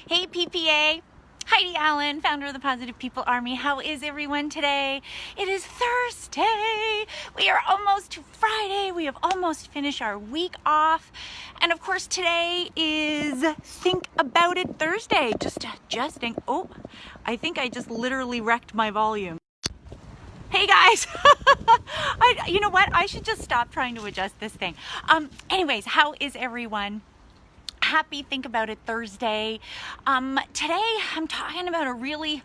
Hey PPA, Heidi Allen, founder of the Positive People Army. How is everyone today? It is Thursday. We are almost to Friday. We have almost finished our week off. And of course today is Think About It Thursday. Just adjusting. Oh, I think I just literally wrecked my volume. Hey guys, you know what? I should just stop trying to adjust this thing. Anyways, how is everyone? Happy Think About It Thursday. Today I'm talking about a really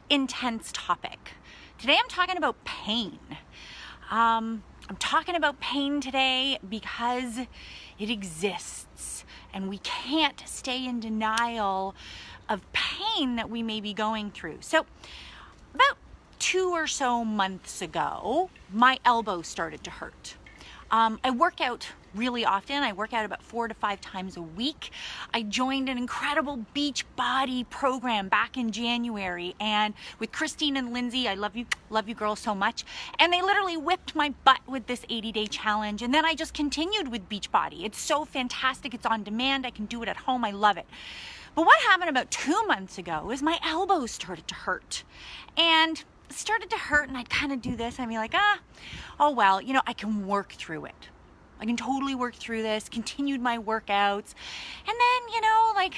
intense topic. Today I'm talking about pain. I'm talking about pain today because it exists and we can't stay in denial of pain that we may be going through. So about 2 or so months ago, my elbow started to hurt. I work out really often. I work out about 4 to 5 times a week. I joined an incredible beach body program back in January, and with Christine and Lindsay, I love you girls so much. And they literally whipped my butt with this 80-day challenge. And then I just continued with beach body. It's so fantastic. It's on demand. I can do it at home. I love it. But what happened about 2 months ago is my elbow started to hurt. And it started to hurt, and I'd kind of do this. I'd be like, oh well, you know, I can work through it. I can totally work through this, continued my workouts. And then, you know, like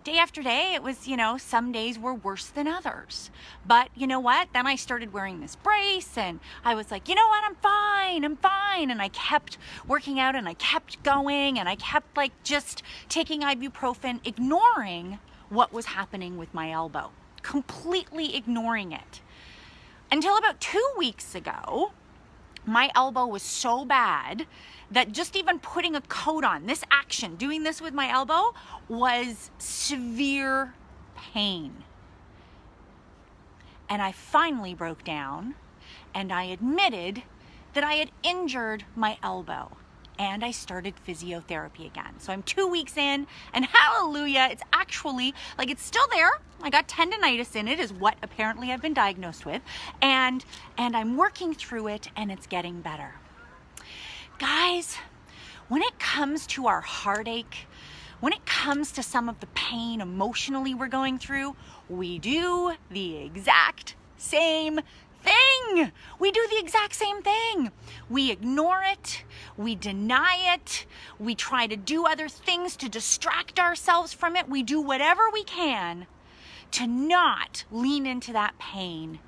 day after day, it was, you know, some days were worse than others. But you know what? Then I started wearing this brace and I was like, you know what? I'm fine. And I kept working out and I kept going and I kept like just taking ibuprofen, ignoring what was happening with my elbow, completely ignoring it. Until about 2 weeks ago, my elbow was so bad that just even putting a coat on, this action, doing this with my elbow, was severe pain. And I finally broke down and I admitted that I had injured my elbow. And I started physiotherapy again. So I'm 2 weeks in, and hallelujah, it's actually, like, it's still there. I got tendonitis in it, is what apparently I've been diagnosed with. And I'm working through it, and it's getting better. Guys, when it comes to our heartache, when it comes to some of the pain emotionally we're going through, we do the exact same thing. We do the exact same thing. We ignore it. We deny it. We try to do other things to distract ourselves from it. We do whatever we can to not lean into that pain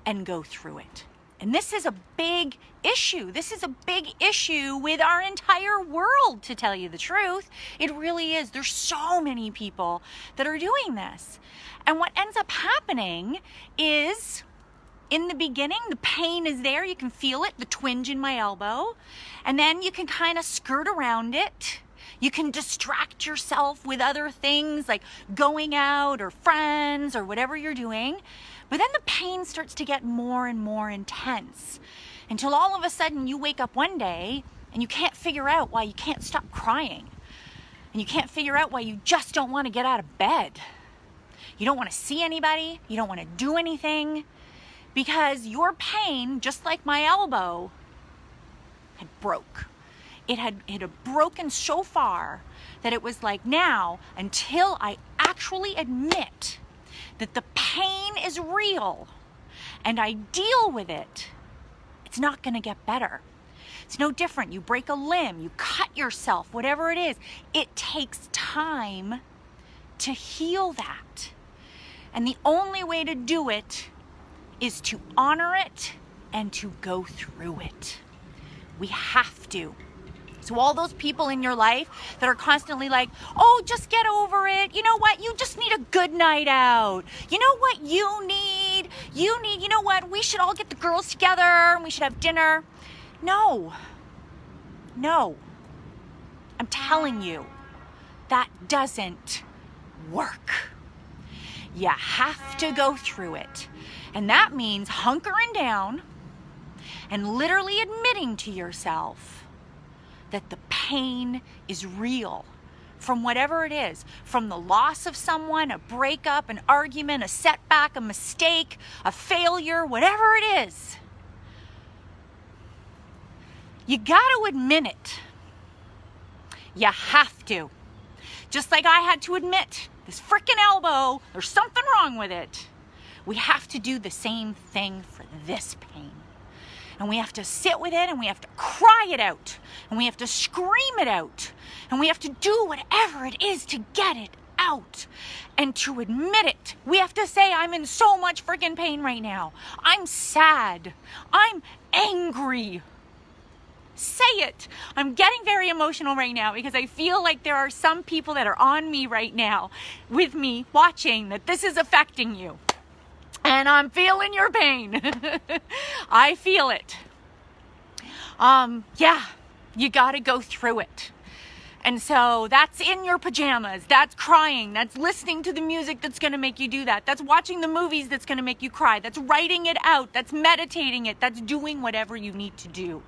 and go through it. And this is a big issue. This is a big issue with our entire world, to tell you the truth. It really is. There's so many people that are doing this. And what ends up happening is, in the beginning, the pain is there. You can feel it, the twinge in my elbow. And then you can kind of skirt around it. You can distract yourself with other things like going out or friends or whatever you're doing. But then the pain starts to get more and more intense until all of a sudden you wake up one day and you can't figure out why you can't stop crying. And you can't figure out why you just don't want to get out of bed. You don't want to see anybody. You don't want to do anything. Because your pain, just like my elbow, had broke. It had broken so far that it was like, now, until I actually admit that the pain is real and I deal with it, it's not going to get better. It's no different. You break a limb, you cut yourself, whatever it is. It takes time to heal that. And the only way to do it is to honor it and to go through it. We have to. So all those people in your life that are constantly like, oh, just get over it. You know what? You just need a good night out. You know what you need? You know what? We should all get the girls together and we should have dinner. No. I'm telling you, that doesn't work. You have to go through it. And that means hunkering down and literally admitting to yourself that the pain is real from whatever it is, from the loss of someone, a breakup, an argument, a setback, a mistake, a failure, whatever it is. You got to admit it. You have to. Just like I had to admit, this freaking elbow, there's something wrong with it. We have to do the same thing for this pain. And we have to sit with it, and we have to cry it out, and we have to scream it out, and we have to do whatever it is to get it out and to admit it. We have to say, I'm in so much freaking pain right now. I'm sad. I'm angry. Say it. I'm getting very emotional right now because I feel like there are some people that are on me right now with me watching that this is affecting you. And I'm feeling your pain. I feel it. Yeah, you got to go through it. And so that's in your pajamas, that's crying, that's listening to the music that's going to make you do that, that's watching the movies that's going to make you cry, that's writing it out, that's meditating it, that's doing whatever you need to do.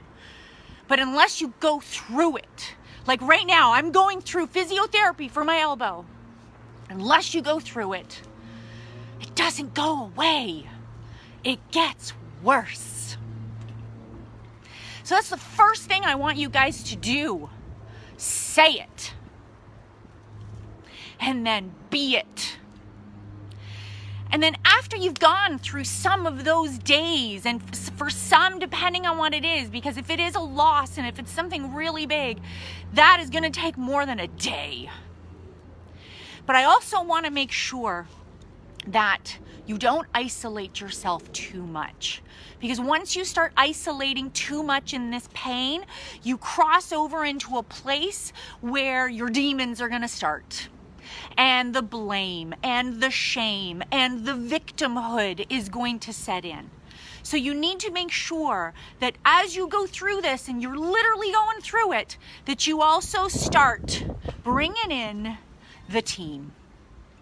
But unless you go through it, like right now, I'm going through physiotherapy for my elbow. Unless you go through it, it doesn't go away. It gets worse. So that's the first thing I want you guys to do. Say it. And then be it. And then after you've gone through some of those days, and for some, depending on what it is, because if it is a loss and if it's something really big, that is going to take more than a day. But I also want to make sure that you don't isolate yourself too much. Because once you start isolating too much in this pain, you cross over into a place where your demons are going to start. And the blame and the shame and the victimhood is going to set in. So you need to make sure that as you go through this, and you're literally going through it, that you also start bringing in the team.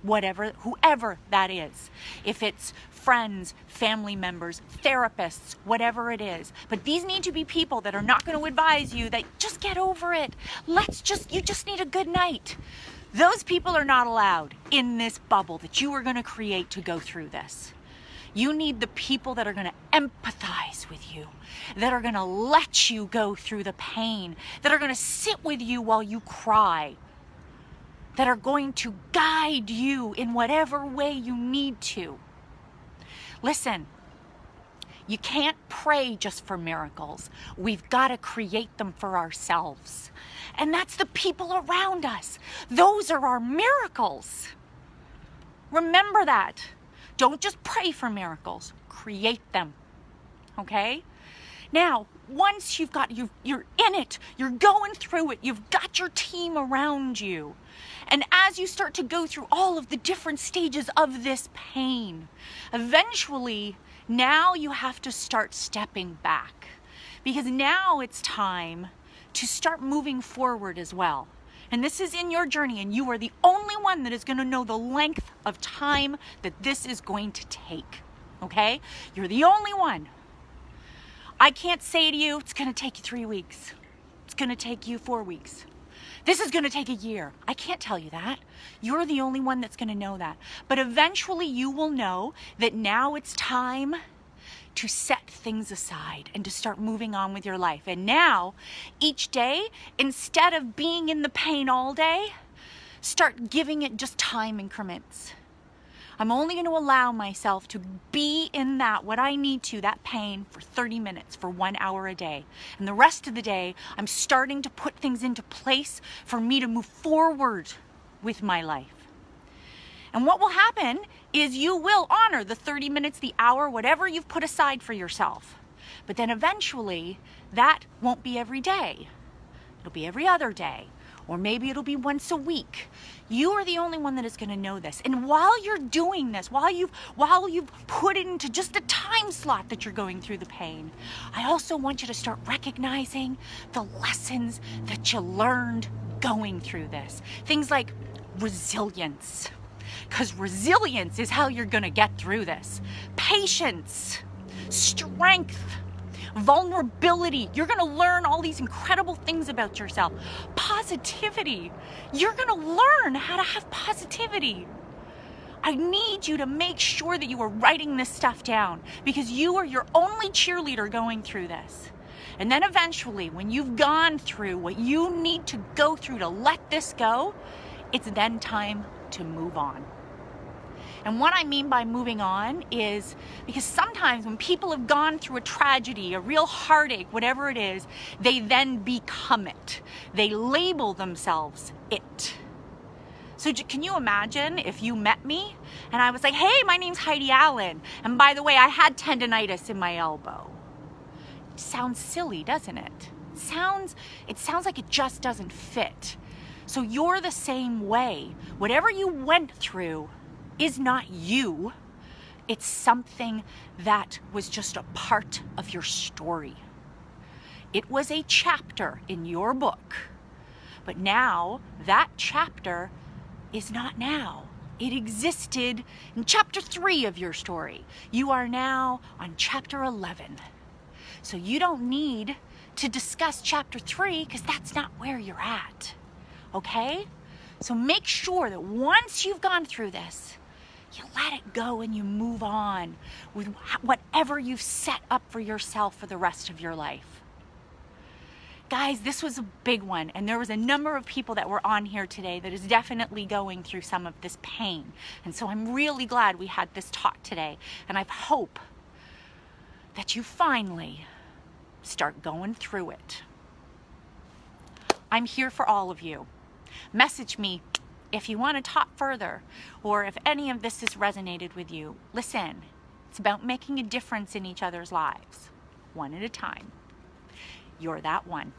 Whoever that is. If it's friends, family members, therapists, whatever it is. But these need to be people that are not going to advise you that just get over it. You just need a good night. Those people are not allowed in this bubble that you are going to create to go through this. You need the people that are going to empathize with you, that are going to let you go through the pain, that are going to sit with you while you cry, that are going to guide you in whatever way you need to. Listen, you can't pray just for miracles. We've got to create them for ourselves. And that's the people around us. Those are our miracles. Remember that. Don't just pray for miracles. Create them. Okay? Now, once you're in it, you're going through it, you've got your team around you. And as you start to go through all of the different stages of this pain, eventually, now you have to start stepping back. Because now it's time to start moving forward as well. And this is in your journey, and you are the only one that is going to know the length of time that this is going to take. Okay? You're the only one. I can't say to you, it's going to take you 3 weeks. It's going to take you 4 weeks. This is going to take a year. I can't tell you that. You're the only one that's going to know that. But eventually you will know that now it's time to set things aside and to start moving on with your life. And now, each day, instead of being in the pain all day, start giving it just time increments. I'm only going to allow myself to be in what I need to, that pain, for 30 minutes, for 1 hour a day. And the rest of the day, I'm starting to put things into place for me to move forward with my life. And what will happen is you will honor the 30 minutes, the hour, whatever you've put aside for yourself. But then eventually, that won't be every day. It'll be every other day. Or maybe it'll be once a week. You are the only one that is going to know this. And while you're doing this, while you've put it into just a time slot that you're going through the pain, I also want you to start recognizing the lessons that you learned going through this. Things like resilience. Because resilience is how you're going to get through this. Patience, strength, vulnerability. You're going to learn all these incredible things about yourself. Positivity. You're going to learn how to have positivity. I need you to make sure that you are writing this stuff down, because you are your only cheerleader going through this. And then eventually, when you've gone through what you need to go through to let this go, it's then time to move on. And what I mean by moving on is because sometimes when people have gone through a tragedy, a real heartache, whatever it is, they then become it. They label themselves it. So can you imagine if you met me and I was like, hey, my name's Heidi Allen, and by the way, I had tendonitis in my elbow. It sounds silly, doesn't it? It sounds like it just doesn't fit. So you're the same way. Whatever you went through is not you. It's something that was just a part of your story. It was a chapter in your book, but now that chapter is not now. It existed in chapter 3 of your story. You are now on chapter 11. So you don't need to discuss chapter 3 because that's not where you're at. Okay? So make sure that once you've gone through this, you let it go and you move on with whatever you've set up for yourself for the rest of your life. Guys, this was a big one, and there was a number of people that were on here today that is definitely going through some of this pain. And so I'm really glad we had this talk today, and I hope that you finally start going through it. I'm here for all of you. Message me if you want to talk further, or if any of this has resonated with you. Listen, it's about making a difference in each other's lives, one at a time. You're that one.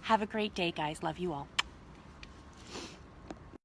Have a great day, guys. Love you all.